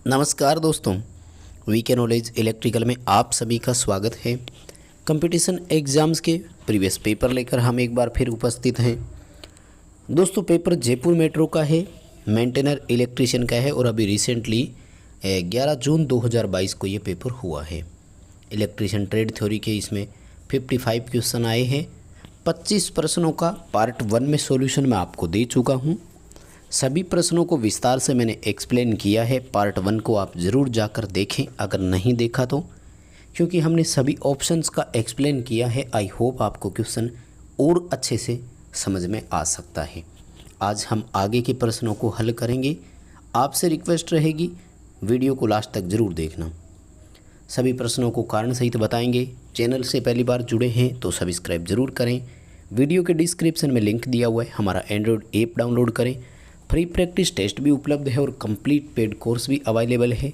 नमस्कार दोस्तों, VK knowledge electrical में आप सभी का स्वागत है। कंपटीशन एग्ज़ाम्स के प्रीवियस पेपर लेकर हम एक बार फिर उपस्थित हैं। दोस्तों, पेपर जयपुर मेट्रो का है, मेंटेनर इलेक्ट्रिशियन का है और अभी रिसेंटली 11 जून 2022 को ये पेपर हुआ है। इलेक्ट्रिशियन ट्रेड थ्योरी के इसमें 55 क्वेश्चन आए हैं। 25 प्रश्नों का पार्ट 1 में सॉल्यूशन मैं आपको दे चुका हूँ। सभी प्रश्नों को विस्तार से मैंने एक्सप्लेन किया है। पार्ट 1 को आप ज़रूर जाकर देखें अगर नहीं देखा तो, क्योंकि हमने सभी ऑप्शंस का एक्सप्लेन किया है। आई होप आपको क्वेश्चन और अच्छे से समझ में आ सकता है। आज हम आगे के प्रश्नों को हल करेंगे। आपसे रिक्वेस्ट रहेगी वीडियो को लास्ट तक ज़रूर देखना। सभी प्रश्नों को कारण सहित बताएंगे। चैनल से पहली बार जुड़े हैं तो सब्सक्राइब ज़रूर करें। वीडियो के डिस्क्रिप्शन में लिंक दिया हुआ है, हमारा एंड्रॉयड ऐप डाउनलोड करें। फ्री प्रैक्टिस टेस्ट भी उपलब्ध है और कंप्लीट पेड कोर्स भी अवेलेबल है।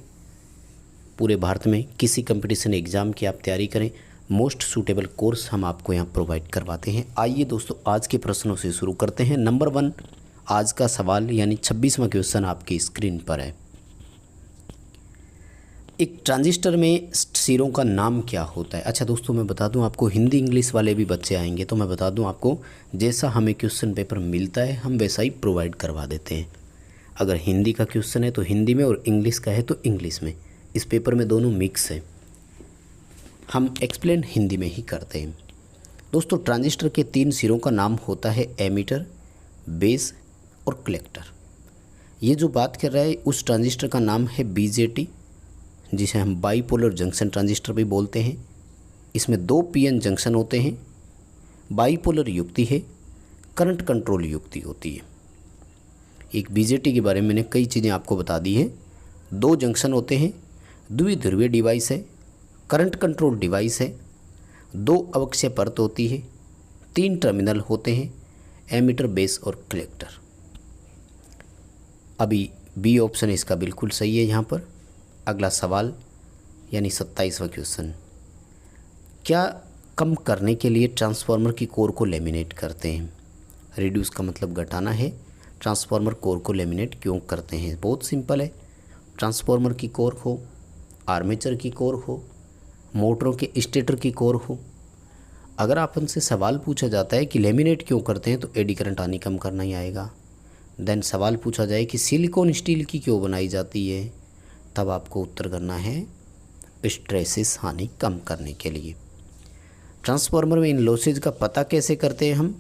पूरे भारत में किसी कंपटीशन एग्ज़ाम की आप तैयारी करें, मोस्ट सूटेबल कोर्स हम आपको यहाँ प्रोवाइड करवाते हैं। आइए दोस्तों, आज के प्रश्नों से शुरू करते हैं। नंबर 1 आज का सवाल यानी 26वां क्वेश्चन आपकी स्क्रीन पर है। एक ट्रांजिस्टर में सिरों का नाम क्या होता है? अच्छा दोस्तों, मैं बता दूं आपको, हिंदी इंग्लिश वाले भी बच्चे आएंगे तो मैं बता दूं आपको, जैसा हमें क्वेश्चन पेपर मिलता है हम वैसा ही प्रोवाइड करवा देते हैं। अगर हिंदी का क्वेश्चन है तो हिंदी में और इंग्लिश का है तो इंग्लिश में। इस पेपर में दोनों मिक्स है, हम एक्सप्लेन हिंदी में ही करते हैं। दोस्तों, ट्रांजिस्टर के 3 सिरों का नाम होता है एमीटर, बेस और कलेक्टर। ये जो बात कर रहा है उस ट्रांजिस्टर का नाम है बीजेटी, जिसे हम बाईपोलर जंक्शन ट्रांजिस्टर भी बोलते हैं। इसमें 2 पीएन जंक्शन होते हैं। बाईपोलर युक्ति है, करंट कंट्रोल युक्ति होती है। एक बीजेटी के बारे में मैंने कई चीज़ें आपको बता दी हैं। 2 जंक्शन होते हैं, द्विध्रुवीय डिवाइस है, करंट कंट्रोल डिवाइस है, 2 अवक्षय परत होती है, 3 टर्मिनल होते हैं, एमीटर, बेस और कलेक्टर। अभी बी ऑप्शन इसका बिल्कुल सही है यहाँ पर। अगला सवाल यानी 27वां क्वेश्चन, क्या कम करने के लिए ट्रांसफार्मर की कोर को लेमिनेट करते हैं? रिड्यूस का मतलब घटाना है। ट्रांसफार्मर कोर को लेमिनेट क्यों करते हैं? बहुत सिंपल है। ट्रांसफार्मर की कोर हो, आर्मेचर की कोर हो, मोटरों के स्टेटर की कोर हो, अगर आप उनसे सवाल पूछा जाता है कि लेमिनेट क्यों करते हैं तो एडी करंट हानि कम करना ही आएगा। देन सवाल पूछा जाए कि सिलिकॉन स्टील की क्यों बनाई जाती है, तब आपको उत्तर करना है स्ट्रेसिस हानि कम करने के लिए। ट्रांसफार्मर में इन लॉसेज का पता कैसे करते हैं हम?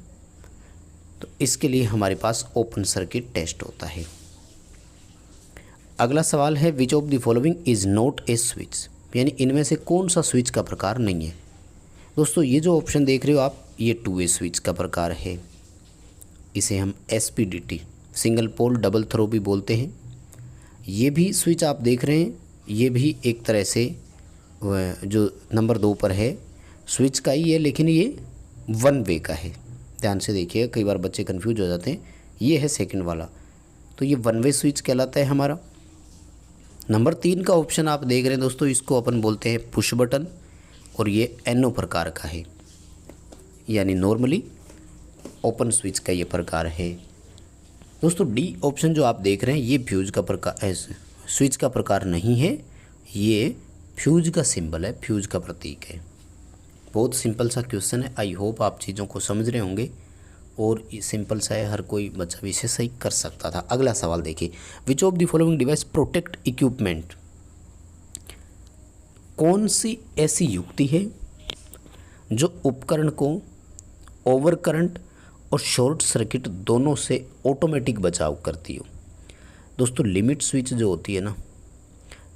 तो इसके लिए हमारे पास ओपन सर्किट टेस्ट होता है। अगला सवाल है, which of the following is not a switch, यानी इनमें से कौन सा स्विच का प्रकार नहीं है? दोस्तों, ये जो ऑप्शन देख रहे हो आप, ये 2 वे स्विच का प्रकार है। इसे हम SPDT, single pole double throw भी बोलते हैं। ये भी स्विच आप देख रहे हैं, ये भी एक तरह से जो नंबर 2 पर है स्विच का ही है, लेकिन ये 1 वे का है। ध्यान से देखिए, कई बार बच्चे कंफ्यूज हो जाते हैं। ये है सेकंड वाला, तो ये 1 वे स्विच कहलाता है हमारा। नंबर 3 का ऑप्शन आप देख रहे हैं दोस्तों, इसको अपन बोलते हैं पुश बटन, और ये NO प्रकार का है, यानी नॉर्मली ओपन स्विच का ये प्रकार है। दोस्तों, D ऑप्शन जो आप देख रहे हैं, ये फ्यूज का प्रकार, स्विच का प्रकार नहीं है, ये फ्यूज का सिंबल है, फ्यूज का प्रतीक है। बहुत सिंपल सा क्वेश्चन है। आई होप आप चीज़ों को समझ रहे होंगे, और ये सिंपल सा है, हर कोई बच्चा भी इसे सही कर सकता था। अगला सवाल देखिए, which of the following device protect equipment, कौन सी ऐसी युक्ति है जो उपकरण को ओवर करंट और शॉर्ट सर्किट दोनों से ऑटोमेटिक बचाव करती हो? दोस्तों, लिमिट स्विच जो होती है ना,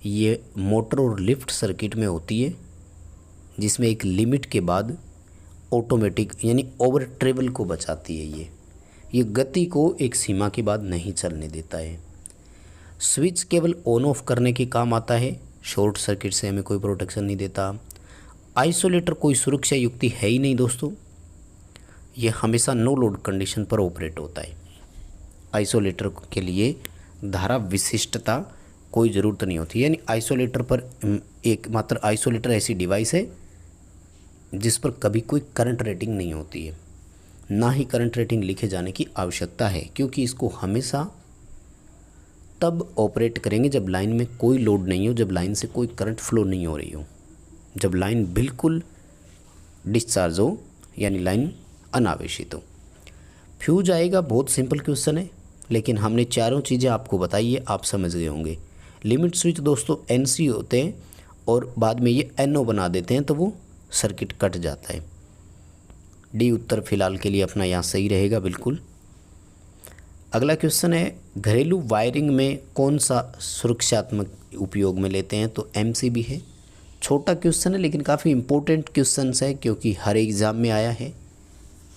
ये मोटर और लिफ्ट सर्किट में होती है, जिसमें एक लिमिट के बाद ऑटोमेटिक यानी ओवर ट्रेवल को बचाती है। ये गति को एक सीमा के बाद नहीं चलने देता है। स्विच केवल ऑन ऑफ करने के काम आता है, शॉर्ट सर्किट से हमें कोई प्रोटेक्शन नहीं देता। आइसोलेटर कोई सुरक्षा युक्ति है ही नहीं दोस्तों, ये हमेशा नो लोड कंडीशन पर ऑपरेट होता है। आइसोलेटर के लिए धारा विशिष्टता कोई ज़रूरत नहीं होती, यानी आइसोलेटर पर एकमात्र आइसोलेटर ऐसी डिवाइस है जिस पर कभी कोई करंट रेटिंग नहीं होती है, ना ही करंट रेटिंग लिखे जाने की आवश्यकता है, क्योंकि इसको हमेशा तब ऑपरेट करेंगे जब लाइन में कोई लोड नहीं हो, जब लाइन से कोई करंट फ्लो नहीं हो रही हो, जब लाइन बिल्कुल डिस्चार्ज हो यानी लाइन अनावेशित हो। फ्यूज आएगा, बहुत सिंपल क्वेश्चन है, लेकिन हमने चारों चीज़ें आपको बताई है, आप समझ गए होंगे। लिमिट स्विच दोस्तों NC होते हैं और बाद में ये NO बना देते हैं तो वो सर्किट कट जाता है। डी उत्तर फिलहाल के लिए अपना यहाँ सही रहेगा बिल्कुल। अगला क्वेश्चन है, घरेलू वायरिंग में कौन सा सुरक्षात्मक उपयोग में लेते हैं, तो MCB है। छोटा क्वेश्चन है लेकिन काफ़ी इम्पोर्टेंट क्वेश्चन है, क्योंकि हर एग्ज़ाम में आया है,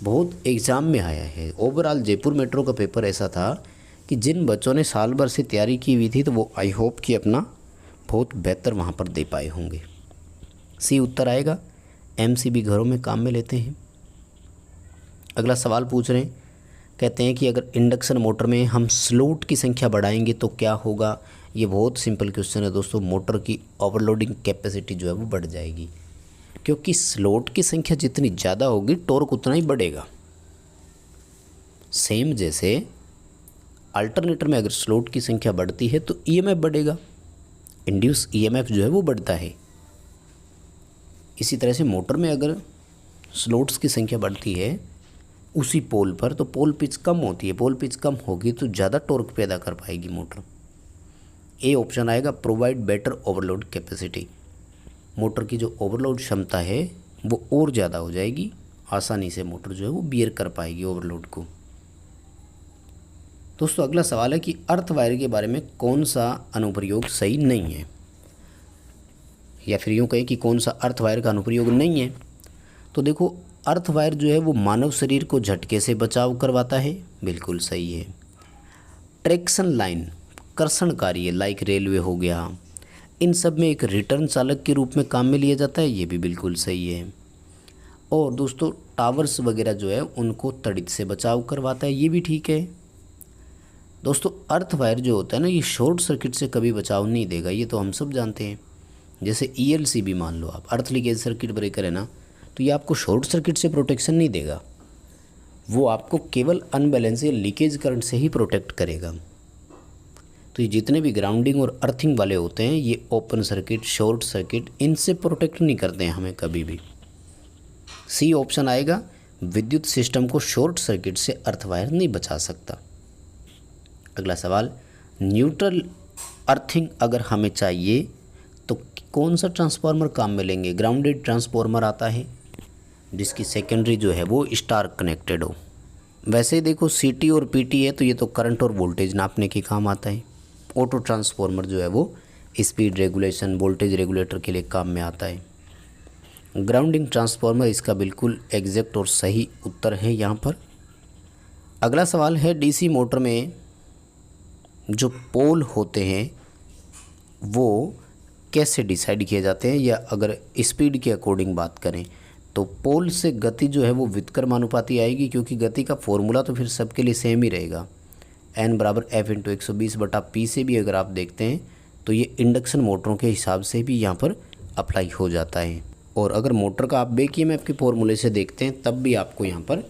बहुत एग्ज़ाम में आया है। ओवरऑल जयपुर मेट्रो का पेपर ऐसा था कि जिन बच्चों ने साल भर से तैयारी की हुई थी तो वो आई होप कि अपना बहुत बेहतर वहाँ पर दे पाए होंगे। सी उत्तर आएगा, MCB घरों में काम में लेते हैं। अगला सवाल पूछ रहे हैं, कहते हैं कि अगर इंडक्शन मोटर में हम स्लॉट की संख्या बढ़ाएंगे तो क्या होगा। ये बहुत सिंपल क्वेश्चन है दोस्तों, मोटर की ओवरलोडिंग कैपेसिटी जो है वो बढ़ जाएगी, क्योंकि स्लॉट की संख्या जितनी ज़्यादा होगी टॉर्क उतना ही बढ़ेगा। सेम जैसे अल्टरनेटर में अगर स्लॉट की संख्या बढ़ती है तो EMF बढ़ेगा, इंड्यूस EMF जो है वो बढ़ता है। इसी तरह से मोटर में अगर स्लॉट्स की संख्या बढ़ती है उसी पोल पर तो पोल पिच कम होती है, पोल पिच कम होगी तो ज़्यादा टॉर्क पैदा कर पाएगी मोटर। ए ऑप्शन आएगा, provide better overload capacity. Motor की जो ओवरलोड क्षमता है वो और ज़्यादा हो जाएगी, आसानी से मोटर जो है वो बियर कर पाएगी ओवरलोड को। दोस्तों अगला सवाल है कि अर्थ वायर के बारे में कौन सा अनुप्रयोग सही नहीं है, या फिर यूँ कहें कि कौन सा अर्थ वायर का अनुप्रयोग नहीं है। तो देखो, अर्थ वायर जो है वो मानव शरीर को झटके से बचाव करवाता है, बिल्कुल सही है। ट्रैक्शन लाइन कर्षणकारी है, लाइक रेलवे हो गया, इन सब में एक रिटर्न चालक के रूप में काम में लिया जाता है, ये भी बिल्कुल सही है। और दोस्तों टावर्स वगैरह जो है उनको तड़ित से बचाव करवाता है, ये भी ठीक है। दोस्तों अर्थ वायर जो होता है ना, ये शॉर्ट सर्किट से कभी बचाव नहीं देगा, ये तो हम सब जानते हैं। जैसे ELC भी मान लो आप, अर्थ लीकेज सर्किट ब्रेकर है ना, तो ये आपको शॉर्ट सर्किट से प्रोटेक्शन नहीं देगा, वो आपको केवल अनबैलेंस या लीकेज करंट से ही प्रोटेक्ट करेगा। तो ये जितने भी ग्राउंडिंग और अर्थिंग वाले होते हैं ये ओपन सर्किट, शॉर्ट सर्किट, इनसे प्रोटेक्ट नहीं करते हैं हमें कभी भी। सी ऑप्शन आएगा, विद्युत सिस्टम को शॉर्ट सर्किट से अर्थ वायर नहीं बचा सकता। अगला सवाल, न्यूट्रल अर्थिंग अगर हमें चाहिए तो कौन सा ट्रांसफार्मर काम में लेंगे। ग्राउंडेड ट्रांसफार्मर आता है जिसकी सेकेंडरी जो है वो स्टार कनेक्टेड हो। वैसे देखो CT और PT है तो ये तो करंट और वोल्टेज नापने के काम आता है। ऑटो ट्रांसफार्मर जो है वो स्पीड रेगुलेशन, वोल्टेज रेगुलेटर के लिए काम में आता है। ग्राउंडिंग ट्रांसफार्मर इसका बिल्कुल एग्जैक्ट और सही उत्तर है यहाँ पर। अगला सवाल है, DC मोटर में जो पोल होते हैं वो कैसे डिसाइड किए जाते हैं, या अगर स्पीड के अकॉर्डिंग बात करें तो पोल से गति जो है वो व्युत्क्रमानुपाती आएगी, क्योंकि गति का फॉर्मूला तो फिर सबके लिए सेम ही रहेगा, N = F/120/P से भी अगर आप देखते हैं तो ये इंडक्शन मोटरों के हिसाब से भी यहाँ पर अप्लाई हो जाता है। और अगर मोटर का आप बैक EMF के फॉर्मूले से देखते हैं तब भी आपको यहाँ पर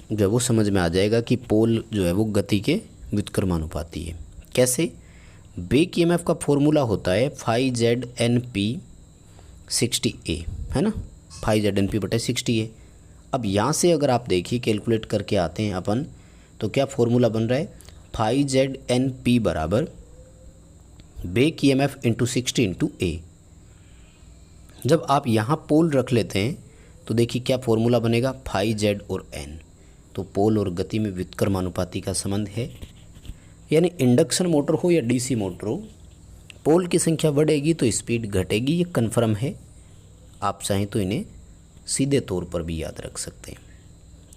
जो है वो समझ में आ जाएगा कि पोल जो है वो गति के व्युत्क्रमानुपाती है। कैसे, बैक EMF का फॉर्मूला होता है φZNP/60A, है ना, φZNP/60A। अब यहाँ से अगर आप देखिए कैलकुलेट करके आते हैं अपन, तो क्या फॉर्मूला बन रहा है, φZNP बराबर बैक EMF × 60 × A। जब आप यहाँ पोल रख लेते हैं तो देखिए क्या फॉर्मूला बनेगा, φZ और N, तो पोल और गति में व्युत्क्रमानुपाती का संबंध है। यानी इंडक्शन मोटर हो या DC मोटर हो, पोल की संख्या बढ़ेगी तो स्पीड घटेगी, ये कन्फर्म है। आप चाहें तो इन्हें सीधे तौर पर भी याद रख सकते हैं।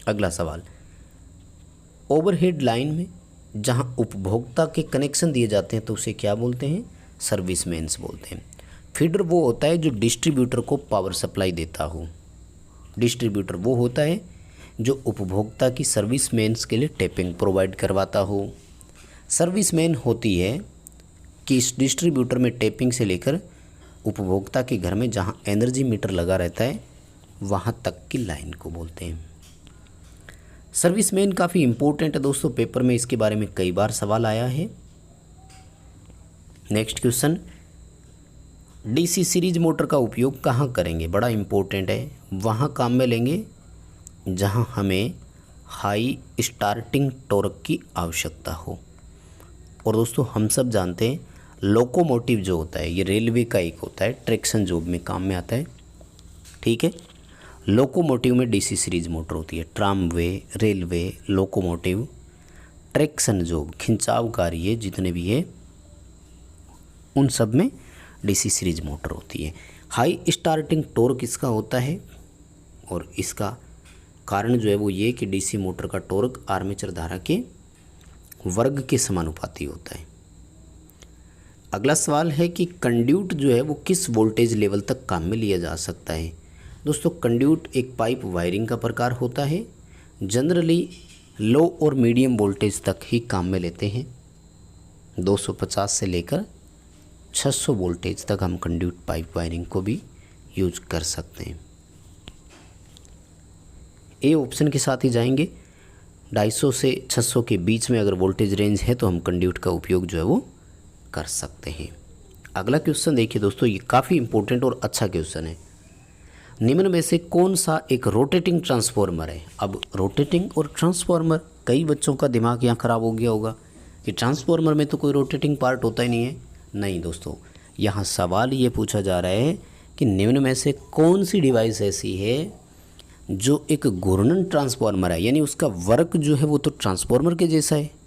अगला सवाल, ओवरहेड लाइन में जहां उपभोक्ता के कनेक्शन दिए जाते हैं तो उसे क्या बोलते हैं, सर्विस मेन्स बोलते हैं। फीडर वो होता है जो डिस्ट्रीब्यूटर को पावर सप्लाई देता हो। डिस्ट्रीब्यूटर वो होता है जो उपभोक्ता की सर्विस मेन्स के लिए टैपिंग प्रोवाइड करवाता हो। सर्विस मेन होती है कि इस डिस्ट्रीब्यूटर में टैपिंग से लेकर उपभोक्ता के घर में जहां एनर्जी मीटर लगा रहता है वहां तक की लाइन को बोलते हैं। सर्विस मेन काफ़ी इम्पोर्टेंट है दोस्तों, पेपर में इसके बारे में कई बार सवाल आया है। Next question, DC series motor का उपयोग कहाँ करेंगे? बड़ा इम्पोर्टेंट है। वहाँ काम में लेंगे जहाँ हमें हाई स्टार्टिंग टॉर्क की आवश्यकता हो। और दोस्तों हम सब जानते हैं लोकोमोटिव जो होता है ये रेलवे का एक होता है, ट्रैक्शन जॉब में काम में आता है। ठीक है, लोकोमोटिव में डीसी सीरीज मोटर होती है। Tramway, railway, locomotive, traction job, खिंचाव कार्य जितने भी है उन सब में डीसी सीरीज मोटर होती है। हाई स्टार्टिंग टॉर्क इसका होता है और इसका कारण जो है वो ये कि डीसी मोटर का टॉर्क आर्मेचर धारा के वर्ग के समानुपाती होता है। अगला सवाल है कि कंड्यूट जो है वो किस वोल्टेज लेवल तक काम में लिया जा सकता है? दोस्तों कंड्यूट एक पाइप वायरिंग का प्रकार होता है। जनरली लो और मीडियम वोल्टेज तक ही काम में लेते हैं। 250 से लेकर 600 वोल्टेज तक हम कंड्यूट पाइप वायरिंग को भी यूज कर सकते हैं। ए ऑप्शन के साथ ही जाएंगे। 250 से 600 के बीच में अगर वोल्टेज रेंज है तो हम कंड्यूट का उपयोग जो है वो कर सकते हैं। अगला क्वेश्चन देखिए दोस्तों, ये काफ़ी इंपॉर्टेंट और अच्छा क्वेश्चन है। निम्न में से कौन सा एक रोटेटिंग ट्रांसफॉर्मर है? अब रोटेटिंग और ट्रांसफॉर्मर, कई बच्चों का दिमाग यहाँ ख़राब हो गया होगा कि ट्रांसफॉर्मर में तो कोई रोटेटिंग पार्ट होता ही नहीं है। नहीं दोस्तों, यहाँ सवाल ये पूछा जा रहा है कि निम्न में से कौन सी डिवाइस ऐसी है जो एक घूर्णन ट्रांसफॉर्मर है, यानी उसका वर्क जो है वो तो ट्रांसफॉर्मर के जैसा है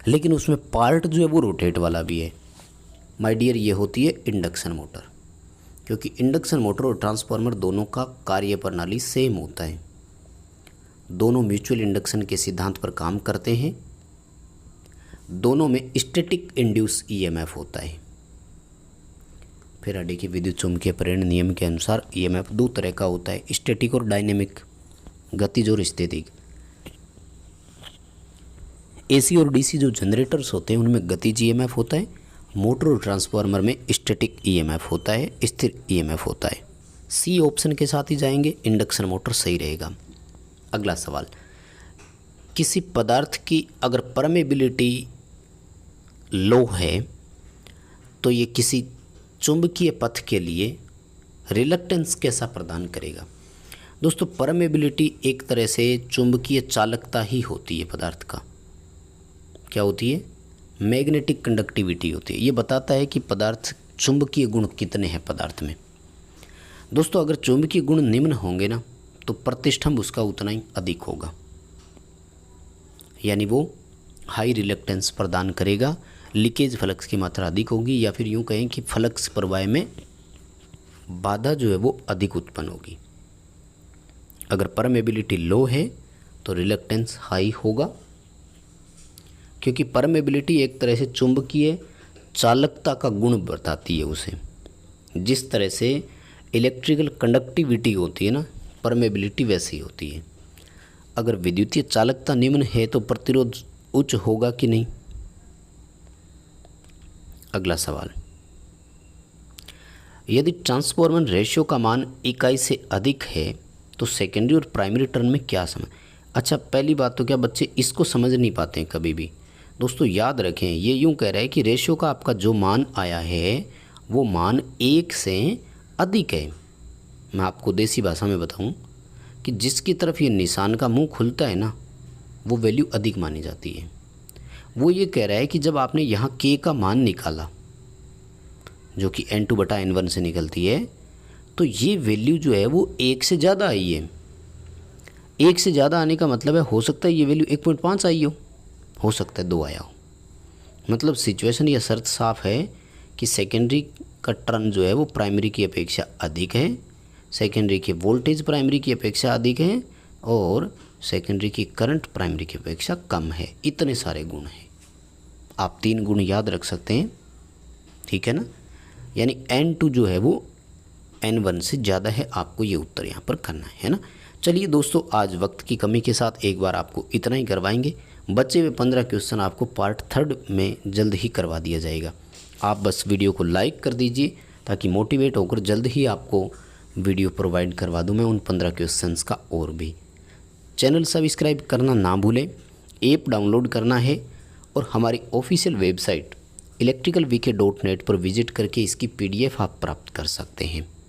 लेकिन उसमें पार्ट जो है वो रोटेट वाला भी है। माय डियर, ये होती है इंडक्शन मोटर, क्योंकि इंडक्शन मोटर और ट्रांसफॉर्मर दोनों का कार्य प्रणाली सेम होता है। दोनों म्यूचुअल इंडक्शन के सिद्धांत पर काम करते हैं। दोनों में स्टैटिक इंड्यूस ईएमएफ होता है। फैराडे के विद्युत चुम्बकीय प्रेरण नियम के अनुसार ईएमएफ दो तरह का होता है, स्टैटिक और डायनेमिक, गतिज और स्थितिक। एसी और डीसी जो जनरेटर्स होते हैं उनमें गतिज ईएमएफ होता है। मोटर और ट्रांसफार्मर में स्टैटिक ईएमएफ होता है, स्थिर ईएमएफ होता है। सी ऑप्शन के साथ ही जाएंगे, इंडक्शन मोटर सही रहेगा। अगला सवाल, किसी पदार्थ की अगर परमेबिलिटी लो है तो ये किसी चुंबकीय पथ के लिए रिलक्टेंस कैसा प्रदान करेगा? दोस्तों परमेबिलिटी एक तरह से चुंबकीय चालकता ही होती है पदार्थ का। क्या होती है? मैग्नेटिक कंडक्टिविटी होती है। ये बताता है कि पदार्थ चुंबकीय गुण कितने हैं पदार्थ में। दोस्तों अगर चुंबकीय गुण निम्न होंगे ना तो प्रतिष्ठंभ उसका उतना ही अधिक होगा, यानी वो हाई रिलक्टेंस प्रदान करेगा। लीकेज फ्लक्स की मात्रा अधिक होगी, या फिर यूँ कहें कि फ्लक्स प्रवाह में बाधा जो है वो अधिक उत्पन्न होगी। अगर परमेबिलिटी लो है तो रिलक्टेंस हाई होगा, क्योंकि परमेबिलिटी एक तरह से चुंबकीय चालकता का गुण बताती है उसे। जिस तरह से इलेक्ट्रिकल कंडक्टिविटी होती है ना, परमेबिलिटी वैसी होती है। अगर विद्युतीय चालकता निम्न है तो प्रतिरोध उच्च होगा कि नहीं? अगला सवाल, यदि ट्रांसफॉर्मर रेशियो का मान इकाई से अधिक है तो सेकेंडरी और प्राइमरी टर्न में क्या समझ? अच्छा, पहली बात तो क्या बच्चे इसको समझ नहीं पाते हैं कभी भी। दोस्तों याद रखें, ये यूँ कह रहा है कि रेशियो का आपका जो मान आया है वो मान 1 से अधिक है। मैं आपको देसी भाषा में बताऊं कि जिसकी तरफ ये निशान का मुंह खुलता है ना वो वैल्यू अधिक मानी जाती है। वो ये कह रहा है कि जब आपने यहाँ के का मान निकाला जो कि n2/n1 से निकलती है, तो ये वैल्यू जो है वो 1 से ज़्यादा आई है। 1 से ज़्यादा आने का मतलब है हो सकता है ये वैल्यू 1.5 आई हो सकता है 2 आया हो। मतलब सिचुएशन या शर्त साफ है कि सेकेंडरी का टर्न जो है वो प्राइमरी की अपेक्षा अधिक है, सेकेंडरी के वोल्टेज प्राइमरी की अपेक्षा अधिक है और सेकेंडरी की करंट प्राइमरी की अपेक्षा कम है। इतने सारे गुण हैं, आप 3 गुण याद रख सकते हैं, ठीक है ना। यानी n2 जो है वो n1 से ज़्यादा है, आपको ये उत्तर यहाँ पर करना है ना। चलिए दोस्तों, आज वक्त की कमी के साथ एक बार आपको इतना ही करवाएंगे। बचे हुए 15 क्वेश्चन आपको पार्ट 3 में जल्द ही करवा दिया जाएगा। आप बस वीडियो को लाइक कर दीजिए ताकि मोटिवेट होकर जल्द ही आपको वीडियो प्रोवाइड करवा दूँ मैं उन 15 क्वेश्चंस का। और भी चैनल सब्सक्राइब करना ना भूलें, ऐप डाउनलोड करना है और हमारी ऑफिशियल वेबसाइट electricalvk.net पर विजिट करके इसकी PDF आप प्राप्त कर सकते हैं।